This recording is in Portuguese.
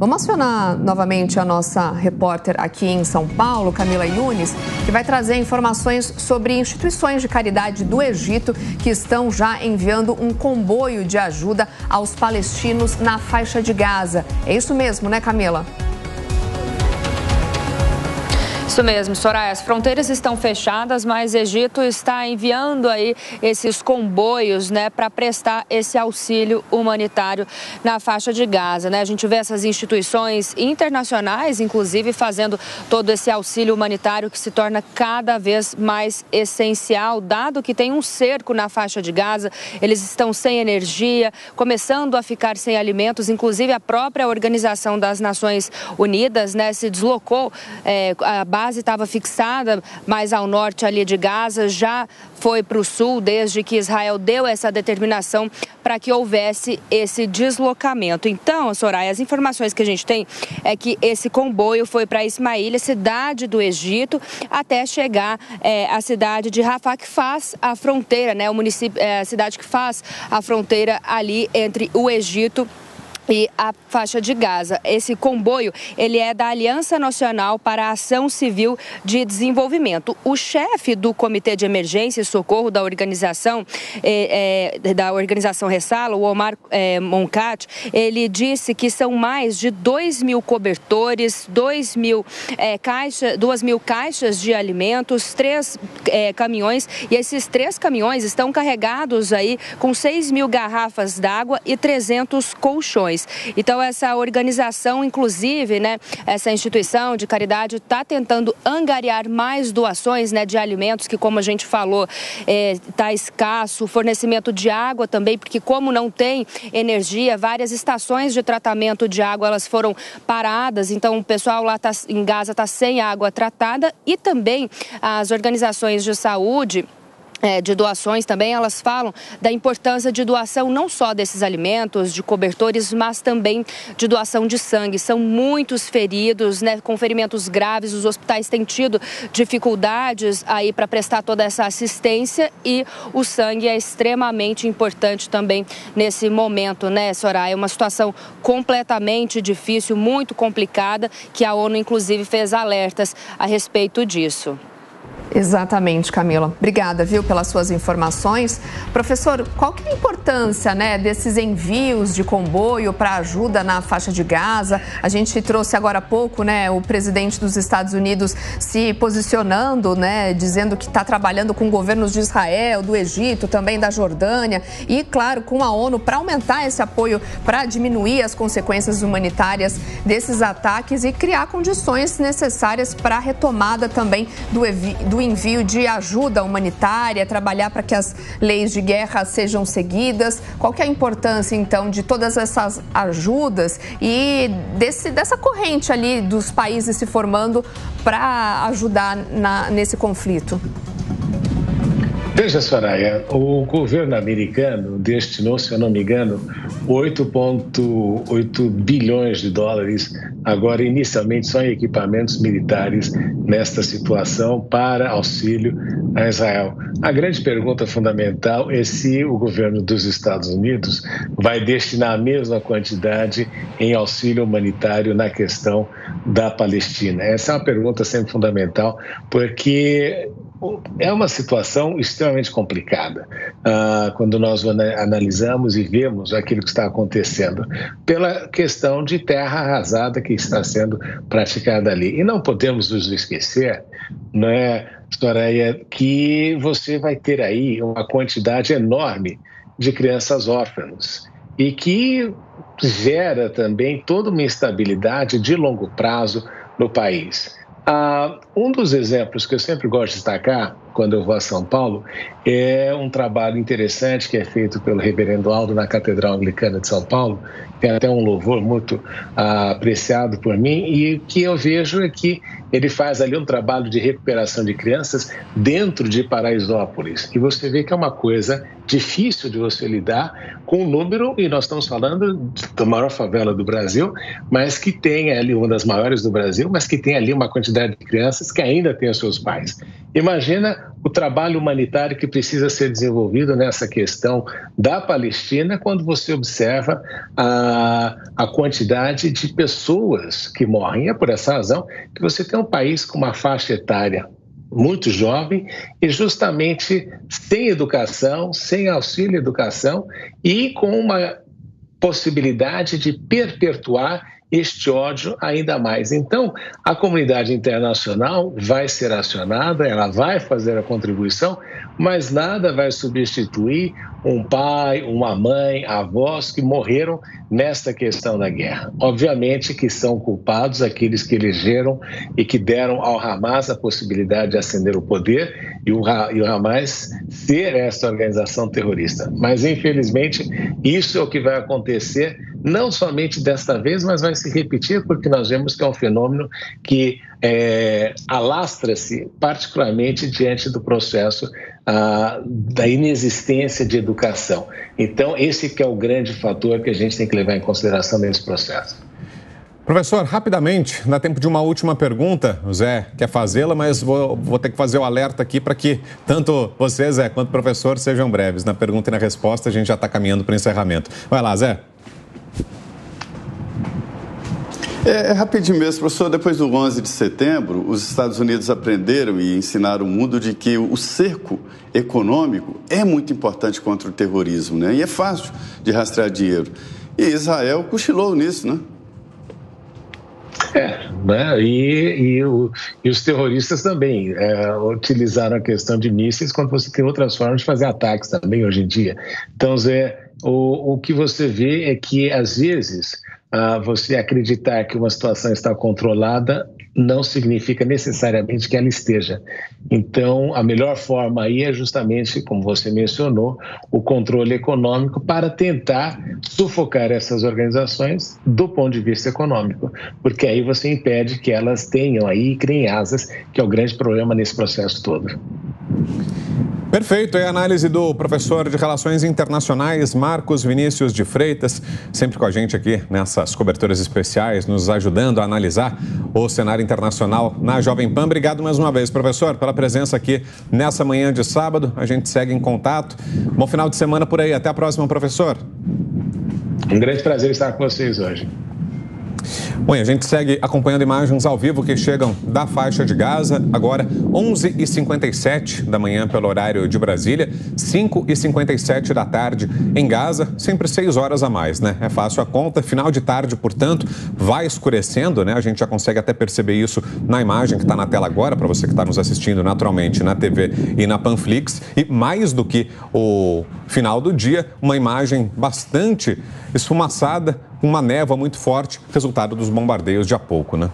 Vamos acionar novamente a nossa repórter aqui em São Paulo, Camila Yunes, que vai trazer informações sobre instituições de caridade do Egito que estão já enviando um comboio de ajuda aos palestinos na faixa de Gaza. É isso mesmo, né, Camila? Isso mesmo, Soraya. As fronteiras estão fechadas, mas o Egito está enviando aí esses comboios, né, para prestar esse auxílio humanitário na faixa de Gaza, né? A gente vê essas instituições internacionais, inclusive, fazendo todo esse auxílio humanitário que se torna cada vez mais essencial, dado que tem um cerco na faixa de Gaza. Eles estão sem energia, começando a ficar sem alimentos. Inclusive, a própria Organização das Nações Unidas, né, se deslocou, a base estava fixada mais ao norte ali de Gaza, já foi para o sul desde que Israel deu essa determinação para que houvesse esse deslocamento. Então, Soraya, as informações que a gente tem é que esse comboio foi para Ismaília, cidade do Egito, até chegar à cidade de Rafah, que faz a fronteira, né? O município, a cidade que faz a fronteira ali entre o Egito e a faixa de Gaza. Esse comboio, ele é da Aliança Nacional para a Ação Civil de Desenvolvimento. O chefe do Comitê de Emergência e Socorro da organização Ressala, o Omar Moncat, ele disse que são mais de 2.000 cobertores, 2.000 caixas de alimentos, 3 caminhões, e esses 3 caminhões estão carregados aí com 6.000 garrafas d'água e 300 colchões. Então, essa organização, inclusive, né, essa instituição de caridade está tentando angariar mais doações, né, de alimentos que, como a gente falou, está escasso, fornecimento de água também, porque como não tem energia, várias estações de tratamento de água elas foram paradas, então o pessoal lá em Gaza está sem água tratada, e também as organizações de saúde, de doações também, elas falam da importância de doação não só desses alimentos, de cobertores, mas também de doação de sangue. São muitos feridos, né, com ferimentos graves, os hospitais têm tido dificuldades aí para prestar toda essa assistência, e o sangue é extremamente importante também nesse momento, né, Soraya? É uma situação completamente difícil, muito complicada, que a ONU inclusive fez alertas a respeito disso. Exatamente, Camila. Obrigada, viu, pelas suas informações. Professor, qual que é a importância, né, desses envios de comboio para ajuda na faixa de Gaza? A gente trouxe agora há pouco, né, o presidente dos Estados Unidos se posicionando, né, dizendo que está trabalhando com governos de Israel, do Egito, também da Jordânia e, claro, com a ONU para aumentar esse apoio, para diminuir as consequências humanitárias desses ataques e criar condições necessárias para a retomada também do envio de ajuda humanitária, trabalhar para que as leis de guerra sejam seguidas. Qual que é a importância, então, de todas essas ajudas e dessa corrente ali dos países se formando para ajudar nesse conflito? Veja, Soraya, o governo americano destinou, se eu não me engano, 8,8 bilhões de dólares, agora inicialmente só em equipamentos militares nesta situação para auxílio a Israel. A grande pergunta fundamental é se o governo dos Estados Unidos vai destinar a mesma quantidade em auxílio humanitário na questão da Palestina. Essa é uma pergunta sempre fundamental, porque é uma situação extremamente complicada quando nós analisamos e vemos aquilo que está acontecendo pela questão de terra arrasada que está sendo praticada ali. E não podemos nos esquecer, né, Soraya, que você vai ter aí uma quantidade enorme de crianças órfãs e que gera também toda uma instabilidade de longo prazo no país. Um dos exemplos que eu sempre gosto de destacar quando eu vou a São Paulo é um trabalho interessante que é feito pelo reverendo Aldo na Catedral Anglicana de São Paulo. Tem até um louvor muito apreciado por mim, e o que eu vejo é que ele faz ali um trabalho de recuperação de crianças dentro de Paraisópolis. E você vê que é uma coisa difícil de você lidar com o número, e nós estamos falando da maior favela do Brasil, mas que tem ali, uma das maiores do Brasil, mas que tem ali uma quantidade de crianças que ainda tem os seus pais. Imagina o trabalho humanitário que precisa ser desenvolvido nessa questão da Palestina quando você observa a quantidade de pessoas que morrem. É por essa razão que você tem um país com uma faixa etária muito jovem e justamente sem educação, sem auxílio à educação e com uma possibilidade de perpetuar este ódio ainda mais. Então, a comunidade internacional vai ser acionada, ela vai fazer a contribuição, mas nada vai substituir um pai, uma mãe, avós que morreram nesta questão da guerra. Obviamente que são culpados aqueles que elegeram e que deram ao Hamas a possibilidade de ascender o poder e o Hamas ser essa organização terrorista. Mas, infelizmente, isso é o que vai acontecer, não somente desta vez, mas vai se repetir, porque nós vemos que é um fenômeno que alastra-se particularmente diante do processo da inexistência de educação. Então, esse que é o grande fator que a gente tem que levar em consideração nesse processo. Professor, rapidamente, dá tempo de uma última pergunta. O Zé quer fazê-la, mas vou ter que fazer o alerta aqui para que tanto você, Zé, quanto o professor sejam breves. Na pergunta e na resposta, a gente já está caminhando para o encerramento. Vai lá, Zé. Rapidinho mesmo, professor. Depois do 11 de setembro, os Estados Unidos aprenderam e ensinaram o mundo de que o cerco econômico é muito importante contra o terrorismo, né? E é fácil de rastrear dinheiro. E Israel cochilou nisso, né? E os terroristas também utilizaram a questão de mísseis quando você tem outras formas de fazer ataques também hoje em dia. Então, Zé, o que você vê é que, às vezes, você acreditar que uma situação está controlada não significa necessariamente que ela esteja. Então, a melhor forma aí é justamente, como você mencionou, o controle econômico para tentar sufocar essas organizações do ponto de vista econômico, porque aí você impede que elas tenham aí, criem asas, que é o grande problema nesse processo todo. Perfeito, é a análise do professor de Relações Internacionais, Marcos Vinícius de Freitas, sempre com a gente aqui nessas coberturas especiais, nos ajudando a analisar o cenário internacional na Jovem Pan. Obrigado mais uma vez, professor, pela presença aqui nessa manhã de sábado. A gente segue em contato. Bom final de semana por aí. Até a próxima, professor. Um grande prazer estar com vocês hoje. Bom, a gente segue acompanhando imagens ao vivo que chegam da faixa de Gaza, agora 11h57 da manhã pelo horário de Brasília, 5h57 da tarde em Gaza, sempre 6 horas a mais, né? É fácil a conta, final de tarde, portanto, vai escurecendo, né? A gente já consegue até perceber isso na imagem que está na tela agora, para você que está nos assistindo naturalmente na TV e na Panflix, e mais do que o final do dia, uma imagem bastante esfumaçada, uma névoa muito forte, resultado dos bombardeios de há pouco, né?